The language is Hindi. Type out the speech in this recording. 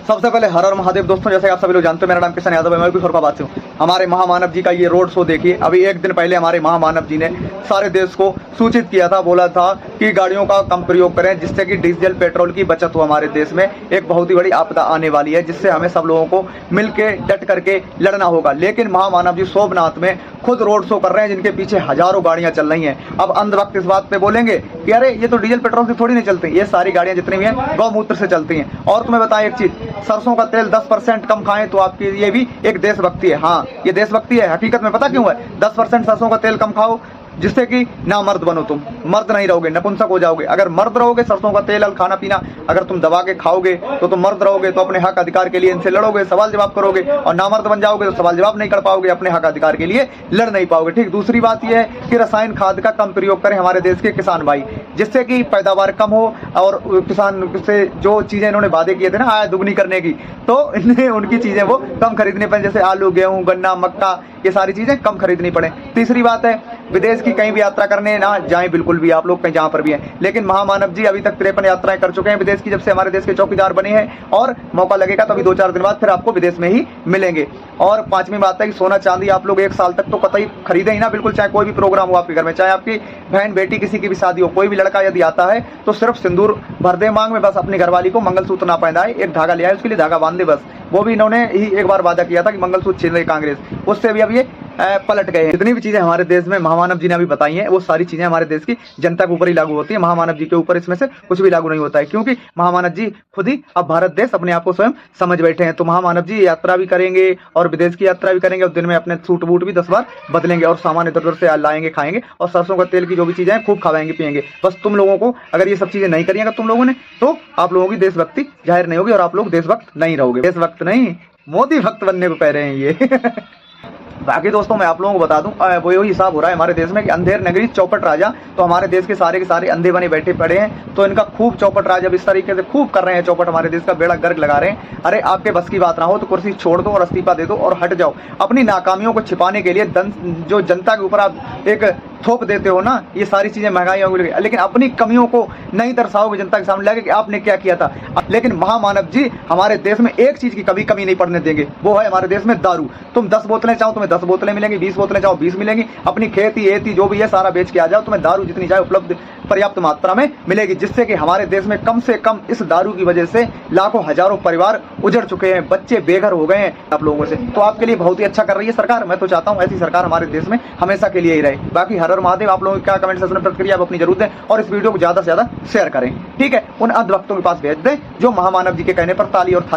सबसे पहले हर हर महादेव दोस्तों, जैसे आप सभी लोग जानते हो मेरा नाम किशन यादव है, मैं भी फरुखाबाद से हूँ। हमारे महामानव जी का ये रोड शो देखिए, अभी एक दिन पहले हमारे महामानव जी ने सारे देश को सूचित किया था, बोला था कि गाड़ियों का कम प्रयोग करें जिससे कि डीजल पेट्रोल की बचत हो। हमारे देश में एक बहुत ही बड़ी आपदा आने वाली है जिससे हमें सब लोगों को मिलके डट करके लड़ना होगा। लेकिन महामानव जी सोमनाथ में खुद रोड शो कर रहे हैं जिनके पीछे हजारों गाड़ियां चल रही हैं। अब अंधभक्त इस बात पे बोलेंगे कि अरे ये तो डीजल पेट्रोल से थोड़ी नहीं चलती, ये सारी गाड़ियां जितनी भी हैं गौमूत्र से चलती हैं। और तुम्हें बताएं एक चीज, सरसों का तेल 10% कम खाएं तो आपके लिए भी एक देशभक्ति है। हाँ, ये देशभक्ति है। हकीकत में पता क्यों है? 10% सरसों का तेल कम खाओ जिससे कि ना मर्द बनो, तुम मर्द नहीं रहोगे, नपुंसक हो जाओगे। अगर मर्द रहोगे, सरसों का तेल खाना पीना अगर तुम दबा के खाओगे तो तुम मर्द रहोगे, तो अपने हक अधिकार के लिए इनसे लड़ोगे, सवाल जवाब करोगे। और ना मर्द बन जाओगे तो सवाल जवाब नहीं कर पाओगे, अपने हक अधिकार के लिए लड़ नहीं पाओगे। ठीक, दूसरी बात यह है कि रसायन खाद का कम प्रयोग करें हमारे देश के किसान भाई, जिससे कि पैदावार कम हो और किसान से जो चीजें इन्होंने वादे किए थे ना आय दुगनी करने की, तो इन्हें उनकी चीजें वो कम खरीदने पड़े, जैसे आलू, गेहूं, गन्ना, मक्का, ये सारी चीजें कम खरीदनी पड़े। तीसरी बात है, विदेश की कहीं भी यात्रा करने ना जाएं बिल्कुल भी, आप लोग कहीं जहां पर भी हैं। लेकिन महामानव जी अभी तक 53 यात्राएं कर चुके हैं विदेश की, जब से हमारे देश के चौकीदार बने हैं। और मौका लगेगा तो अभी 2-4 दिन बाद फिर आपको विदेश में ही मिलेंगे। और पांचवी बात है कि सोना चांदी आप लोग 1 साल तक तो कतई खरीदे ही ना, बिल्कुल, चाहे कोई भी प्रोग्राम हो आपके घर में, चाहे आपकी बहन बेटी किसी की भी शादी हो, कोई भी लड़का यदि आता है तो सिर्फ सिंदूर भर दे मांग में, बस अपनी घरवाली को मंगलसूत्र ना पहनाए, एक धागा ले आए, उसके लिए धागा बांध दे बस। वो भी इन्होंने ही एक बार वादा किया था कि मंगलसूत्र छीन रही कांग्रेस, उससे भी अब ये पलट गए हैं। जितनी भी चीजें हमारे देश में महामानव जी ने अभी बताई हैं वो सारी चीजें हमारे देश की जनता के ऊपर ही लागू होती है, महामानव जी के ऊपर इसमें से कुछ भी लागू नहीं होता है, क्योंकि महामानव जी खुद ही अब भारत देश अपने आप को स्वयं समझ बैठे हैं। तो महामानव जी यात्रा भी करेंगे और विदेश की यात्रा भी करेंगे, और दिन में अपने सूट बूट भी 10 बार बदलेंगे और सामान इधर उधर से लाएंगे, खाएंगे, और सरसों का तेल की जो भी चीजें हैं खूब खवाएंगे पिएंगे। बस तुम लोगों को अगर ये सब चीजें नहीं करिएगा तुम लोगों ने, तो आप लोगों की देशभक्ति जाहिर नहीं होगी और आप लोग देशभक्त नहीं रहोगे। देशभक्त नहीं, मोदी भक्त बनने को कह रहे हैं ये। बाकी दोस्तों मैं आप लोगों को बता दूं, वो यही हिसाब हो रहा है हमारे देश में कि अंधेर नगरी चौपट राजा, तो हमारे देश के सारे अंधे बने बैठे पड़े हैं, तो इनका खूब चौपट राजा इस तरीके से खूब कर रहे हैं चौपट, हमारे देश का बेड़ा गर्क लगा रहे हैं। अरे आपके बस की बात ना हो तो कुर्सी छोड़ दो और इस्तीफा दे दो और हट जाओ। अपनी नाकामियों को छिपाने के लिए जो जनता के ऊपर आप एक थोप देते हो ना, ये सारी चीजें महंगाई होगी, लेकिन अपनी कमियों को नहीं दर्शाओगे जनता के सामने लगे कि आपने क्या किया था। लेकिन महामानव जी हमारे देश में एक चीज की कभी कमी नहीं पड़ने देंगे, वो है हमारे देश में दारू। तुम 10 बोतलें चाहो तुम्हें 10 बोतलें मिलेंगी, 20 बोतलें चाहो 20 मिलेंगी, अपनी खेती एती जो भी है सारा बेच के आ जाओ, तुम्हें दारू जितनी चाहे उपलब्ध पर्याप्त मात्रा में मिलेगी, जिससे कि हमारे देश में कम से कम इस दारू की वजह से लाखों हजारों परिवार उजड़ चुके हैं, बच्चे बेघर हो गए हैं आप लोगों से। तो आपके लिए बहुत ही अच्छा कर रही है सरकार, मैं तो चाहता हूँ ऐसी सरकार हमारे देश में हमेशा के लिए ही रहे। बाकी हर हर महादेव, आप लोगों की क्या कमेंट सेक्शन में प्रतिक्रिया आप अपनी जरूर दें और इस वीडियो को ज्यादा से ज्यादा शेयर करें, ठीक है? उन अंधभक्तों के पास भेज दें जो महामानव जी के कहने पर ताली और